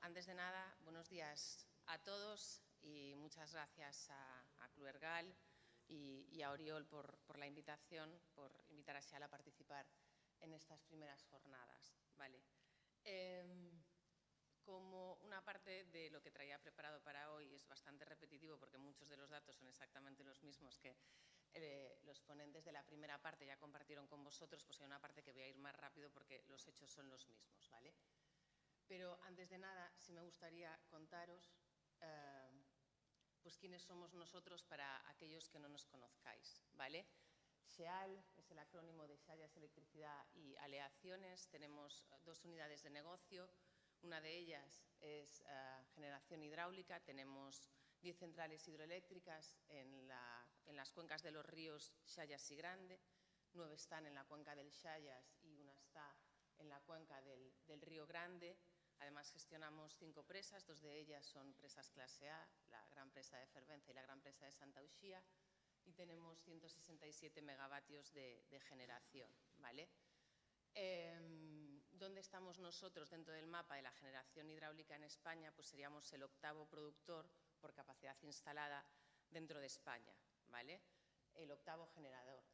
antes de nada, buenos días a todos y muchas gracias a Cluergal y a Oriol por la invitación, por invitar a Xial a participar en estas primeras jornadas. Vale. Como una parte de lo que traía preparado para hoy es bastante repetitivo porque muchos de los datos son exactamente los mismos que los ponentes de la primera parte ya compartieron con vosotros, pues hay una parte que voy a ir más rápido porque los hechos son los mismos, ¿vale? Pero antes de nada, sí me gustaría contaros pues quiénes somos nosotros para aquellos que no nos conozcáis, ¿vale? Xial es el acrónimo de Xallas Electricidad y Aleaciones. Tenemos dos unidades de negocio. Una de ellas es generación hidráulica. Tenemos 10 centrales hidroeléctricas en las cuencas de los ríos Xallas y Grande. 9 están en la cuenca del Xallas y una está en la cuenca del río Grande. Además, gestionamos 5 presas, 2 de ellas son presas clase A, la gran presa de Fervenza y la gran presa de Santa Uxía, y tenemos 167 megavatios de generación, ¿vale? ¿Dónde estamos nosotros dentro del mapa de la generación hidráulica en España? Pues seríamos el 8º productor por capacidad instalada dentro de España, ¿vale? El 8º generador.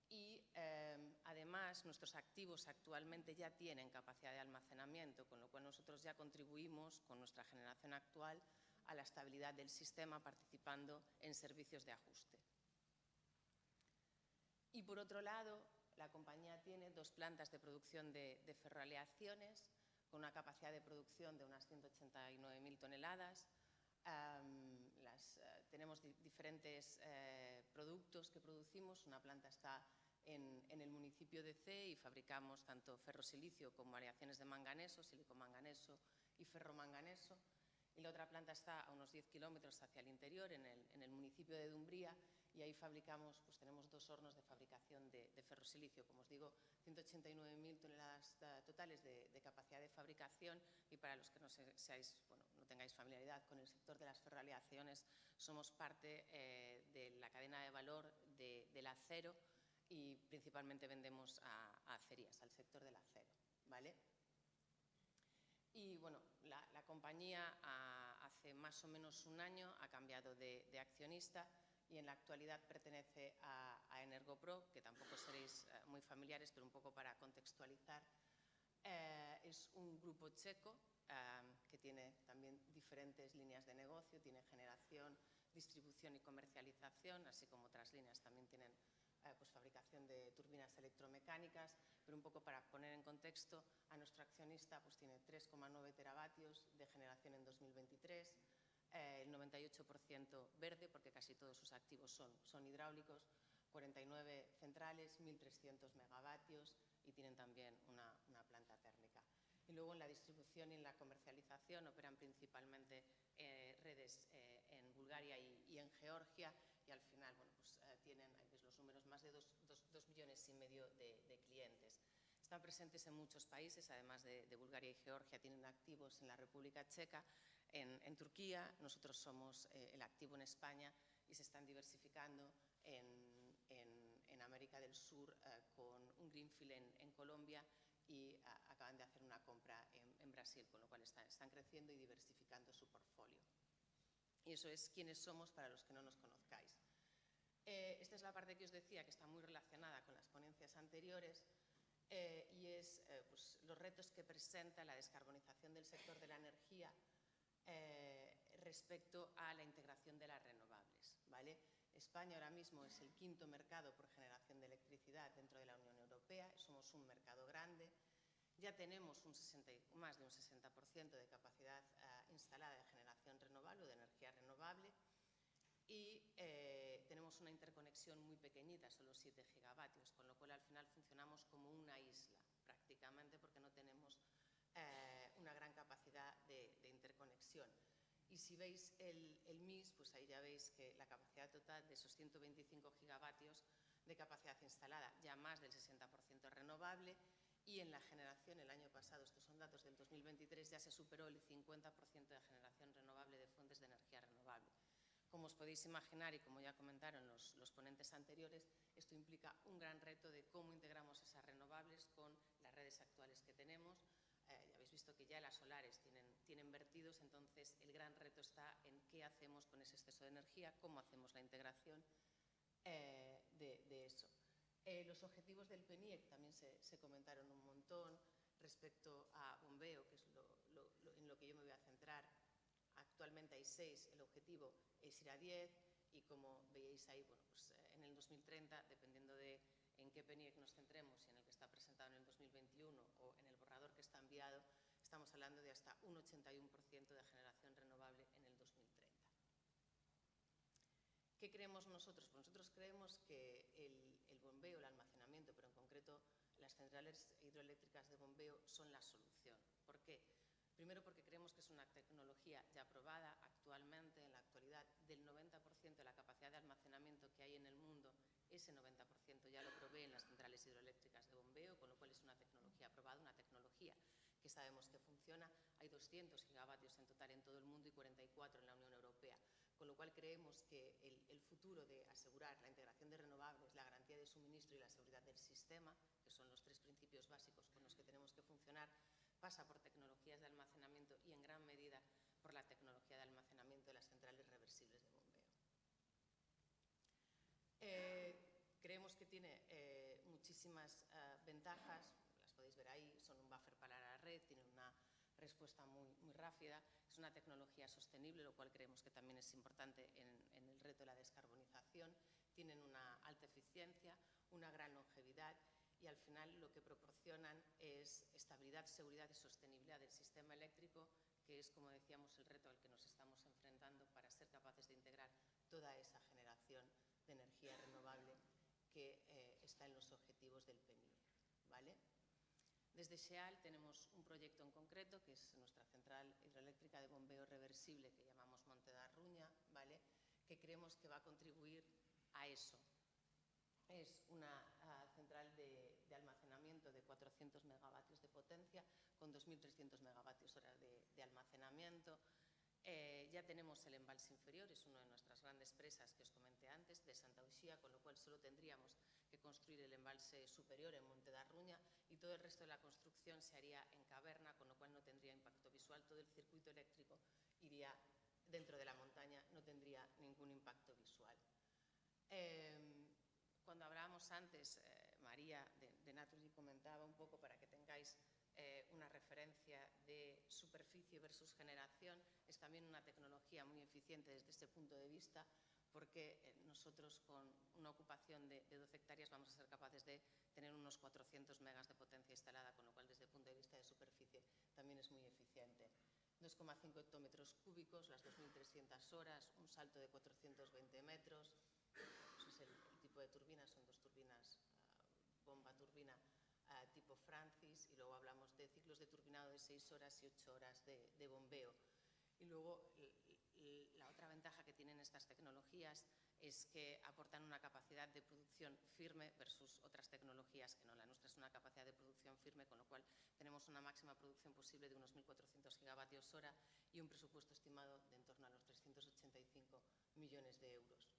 Y además nuestros activos actualmente ya tienen capacidad de almacenamiento, con lo cual nosotros ya contribuimos con nuestra generación actual a la estabilidad del sistema participando en servicios de ajuste. Y por otro lado, la compañía tiene 2 plantas de producción de ferroaleaciones con una capacidad de producción de unas 189.000 toneladas. Tenemos diferentes productos que producimos. Una planta está en el municipio de Cee y fabricamos tanto ferrosilicio como aleaciones de manganeso, silicomanganeso y ferromanganeso. Y la otra planta está a unos 10 kilómetros hacia el interior, en el municipio de Dumbría, y ahí fabricamos, pues tenemos 2 hornos de fabricación de ferrosilicio. Como os digo, 189.000 toneladas totales de capacidad de fabricación, y para los que no tengáis familiaridad con el sector de las ferroaleaciones, somos parte de la cadena de valor del acero y principalmente vendemos a acerías, al sector del acero, ¿vale? Y bueno, la compañía hace más o menos un año ha cambiado de accionista y en la actualidad pertenece a Energopro, que tampoco seréis muy familiares, pero un poco para contextualizar. Es un grupo checo que tiene también diferentes líneas de negocio, tiene generación, distribución y comercialización, así como otras líneas también tienen pues fabricación de turbinas electromecánicas, pero un poco para poner en contexto, a nuestro accionista pues tiene 3,9 teravatios de generación en 2023, el 98% verde, porque casi todos sus activos son hidráulicos, 49 centrales, 1.300 megavatios y tienen también una planta térmica. Y luego en la distribución y en la comercialización operan principalmente redes en Bulgaria y en Georgia, y al final bueno, pues, tienen, ahí veis los números, más de 2,5 millones de clientes. Están presentes en muchos países, además de Bulgaria y Georgia, tienen activos en la República Checa, en Turquía. Nosotros somos el activo en España y se están diversificando en América del Sur con un greenfield en Colombia, y acaban de hacer una compra en Brasil, con lo cual están creciendo y diversificando su portfolio. Y eso es quiénes somos para los que no nos conozcáis. Esta es la parte que os decía que está muy relacionada con las ponencias anteriores y es pues, los retos que presenta la descarbonización del sector de la energía respecto a la integración de las renovables, ¿vale? España ahora mismo es el 5º mercado por generación de electricidad dentro de la Unión Europea, somos un mercado grande, ya tenemos más de un 60% de capacidad instalada de generación renovable o de energía renovable, y tenemos una interconexión muy pequeñita, solo 7 gigavatios, con lo cual al final funcionamos como una isla prácticamente, porque no tenemos una gran capacidad de interconexión. Y si veis el MIS, pues ahí ya veis que la capacidad total de esos 125 gigavatios de capacidad instalada, ya más del 60% renovable, y en la generación el año pasado, estos son datos del 2023, ya se superó el 50% de generación renovable de fuentes de energía renovable. Como os podéis imaginar y como ya comentaron los ponentes anteriores, esto implica un gran reto de cómo integramos esas renovables con las redes actuales que tenemos. Ya habéis visto que ya las solares tienen tienen vertidos. Entonces, el gran reto está en qué hacemos con ese exceso de energía, cómo hacemos la integración de eso. Los objetivos del PNIEC también se comentaron un montón respecto a bombeo, que es en lo que yo me voy a centrar. Actualmente hay 6, el objetivo es ir a 10 y como veis ahí, bueno, pues, en el 2030, dependiendo de en qué PNIEC nos centremos, si en el que está presentado en el 2021 o en el borrador que está enviado, estamos hablando de hasta un 81% de generación renovable en el 2030. ¿Qué creemos nosotros? Pues nosotros creemos que el bombeo, el almacenamiento, pero en concreto las centrales hidroeléctricas de bombeo son la solución. ¿Por qué? Primero porque creemos que es una tecnología ya probada actualmente, en la actualidad, del 90% de la capacidad de almacenamiento que hay en el mundo, ese 90% ya lo provee en las centrales hidroeléctricas de bombeo, con lo cual es una tecnología probada, una tecnología que sabemos que funciona. Hay 200 gigavatios en total en todo el mundo y 44 en la Unión Europea, con lo cual creemos que el futuro de asegurar la integración de renovables, la garantía de suministro y la seguridad del sistema, que son los 3 principios básicos con los que tenemos que funcionar, pasa por tecnologías de almacenamiento y en gran medida por la tecnología de almacenamiento de las centrales reversibles de bombeo. Creemos que tiene muchísimas ventajas, las podéis ver ahí, son un buffer para la red, tienen una respuesta muy rápida, es una tecnología sostenible, lo cual creemos que también es importante en el reto de la descarbonización, tienen una alta eficiencia, una gran longevidad y al final lo que proporcionan es estabilidad, seguridad y sostenibilidad del sistema eléctrico, que es, como decíamos, el reto al que nos estamos enfrentando para ser capaces de integrar toda esa generación de energía renovable que está en los objetivos del PNIEC, ¿vale? Desde SEAL tenemos un proyecto en concreto, que es nuestra central hidroeléctrica de bombeo reversible, que llamamos Monte da Ruña, ¿vale?, que creemos que va a contribuir a eso. Es una central de almacenamiento de 400 megavatios de potencia, con 2.300 megavatios hora de almacenamiento. Ya tenemos el embalse inferior, es una de nuestras grandes presas que os comenté antes, de Santa Uxía, con lo cual solo tendríamos que construir el embalse superior en Monte da Ruña y todo el resto de la construcción se haría en caverna, con lo cual no tendría impacto visual. Todo el circuito eléctrico iría dentro de la montaña, no tendría ningún impacto visual. Cuando hablábamos antes, María de Naturgy comentaba un poco para que tengáis una referencia de superficie versus generación, es también una tecnología muy eficiente desde este punto de vista, porque nosotros con una ocupación de 12 hectáreas vamos a ser capaces de tener unos 400 megas de potencia instalada, con lo cual desde el punto de vista de superficie también es muy eficiente. 2,5 hectómetros cúbicos, las 2.300 horas, un salto de 420 metros, eso es el tipo de turbinas, son 2 turbinas, bomba turbina tipo Francis, y luego hablamos de ciclos de turbinado de 6 horas y 8 horas de bombeo. Y luego la otra ventaja que tienen estas tecnologías es que aportan una capacidad de producción firme versus otras tecnologías que no. La nuestra es una capacidad de producción firme, con lo cual tenemos una máxima producción posible de unos 1.400 gigavatios hora y un presupuesto estimado de en torno a los 385 millones de euros.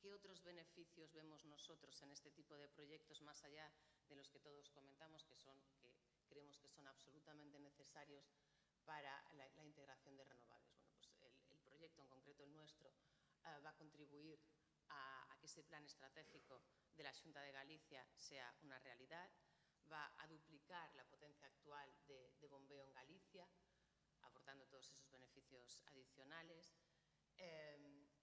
¿Qué otros beneficios vemos nosotros en este tipo de proyectos, más allá de los que todos comentamos, que creemos que son absolutamente necesarios para la integración de renovables? Bueno, pues el proyecto, en concreto el nuestro, va a contribuir a que ese plan estratégico de la Xunta de Galicia sea una realidad, va a duplicar la potencia actual de bombeo en Galicia, aportando todos esos beneficios adicionales.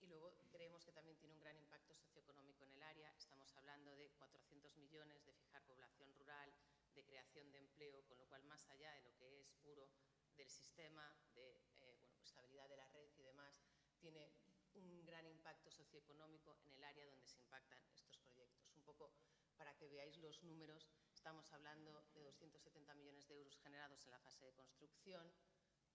Y luego creemos que también tiene un gran impacto socioeconómico en el área. Estamos hablando de 400 millones, de fijar población rural, de creación de empleo, con lo cual, más allá de lo que es puro del sistema, de estabilidad de la red y demás, tiene un gran impacto socioeconómico en el área donde se impactan estos proyectos. Un poco para que veáis los números, estamos hablando de 270 millones de euros generados en la fase de construcción,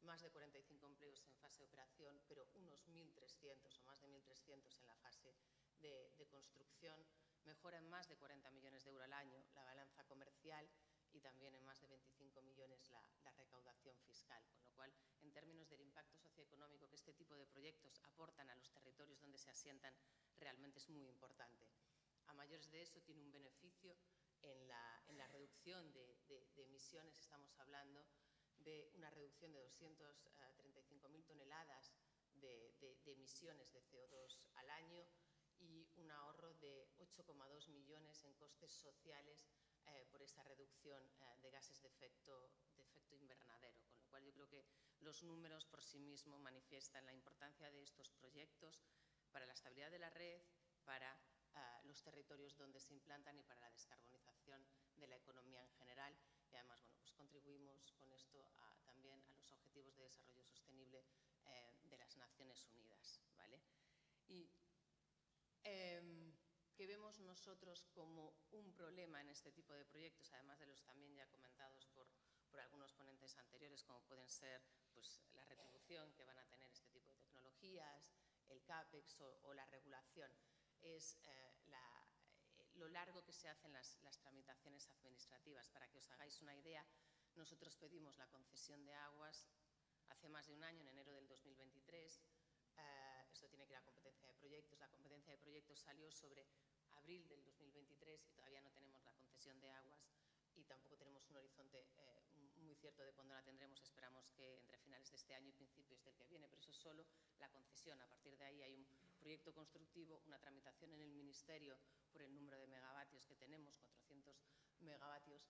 más de 45 empleos en fase de operación, pero unos 1.300 o más de 1.300 en la fase de construcción. Mejora en más de 40 millones de euros al año la balanza comercial y también en más de 25 millones la recaudación fiscal, con lo cual, en términos del impacto socioeconómico que este tipo de proyectos aportan a los territorios donde se asientan, realmente es muy importante. A mayores de eso, tiene un beneficio en la reducción de emisiones. Estamos hablando de una reducción de 235.000 toneladas de emisiones de CO2 al año y un ahorro de 8,2 millones en costes sociales por esa reducción de gases de efecto invernadero, con lo cual yo creo que los números por sí mismos manifiestan la importancia de estos proyectos para la estabilidad de la red, para los territorios donde se implantan y para la descarbonización de la economía en general. Y además, bueno, pues contribuimos con esto también a los Objetivos de Desarrollo Sostenible de las Naciones Unidas, ¿vale? Y que vemos nosotros como un problema en este tipo de proyectos, además de los también ya comentados por algunos ponentes anteriores, como pueden ser pues, la retribución que van a tener este tipo de tecnologías, el CAPEX o la regulación, es lo largo que se hacen las tramitaciones administrativas. Para que os hagáis una idea, nosotros pedimos la concesión de aguas hace más de un año, en enero del 2023. Esto tiene que ir a competencia de proyectos. La competencia de proyectos salió sobre abril del 2023 y todavía no tenemos la concesión de aguas y tampoco tenemos un horizonte muy cierto de cuándo la tendremos. Esperamos que entre finales de este año y principios del que viene, pero eso es solo la concesión. A partir de ahí hay un proyecto constructivo, una tramitación en el Ministerio por el número de megavatios que tenemos, 400 megavatios,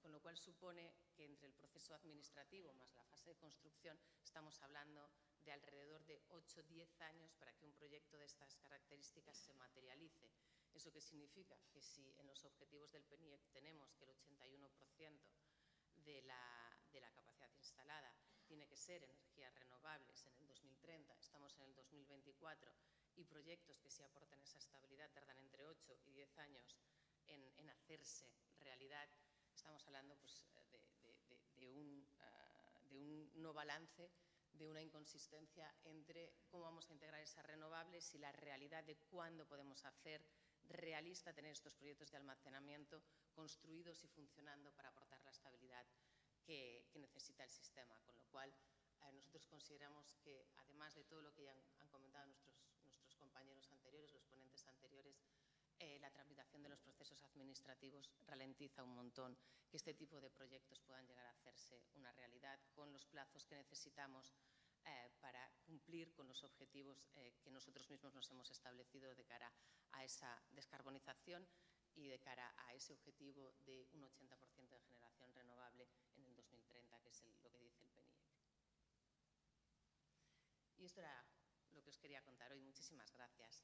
con lo cual supone que entre el proceso administrativo más la fase de construcción estamos hablando de alrededor de 8-10 años para que un proyecto de estas características se materialice. ¿Eso qué significa? Que si en los objetivos del PNIEC tenemos que el 81% de la capacidad instalada tiene que ser energías renovables en el 2030, estamos en el 2024 y proyectos que sí aportan esa estabilidad tardan entre 8 y 10 años en hacerse realidad, estamos hablando pues, de un no balance, de una inconsistencia entre cómo vamos a integrar esas renovables y la realidad de cuándo podemos hacer realista tener estos proyectos de almacenamiento construidos y funcionando para aportar la estabilidad que necesita el sistema. Con lo cual, nosotros consideramos que, además de todo lo que ya han comentado nuestros compañeros anteriores, los ponentes anteriores, la tramitación de los procesos administrativos ralentiza un montón que este tipo de proyectos puedan llegar a hacerse una realidad con los plazos que necesitamos para cumplir con los objetivos que nosotros mismos nos hemos establecido de cara a esa descarbonización y de cara a ese objetivo de un 80% de generación renovable en el 2030, que es lo que dice el PNIEC. Y esto era lo que os quería contar hoy. Muchísimas gracias.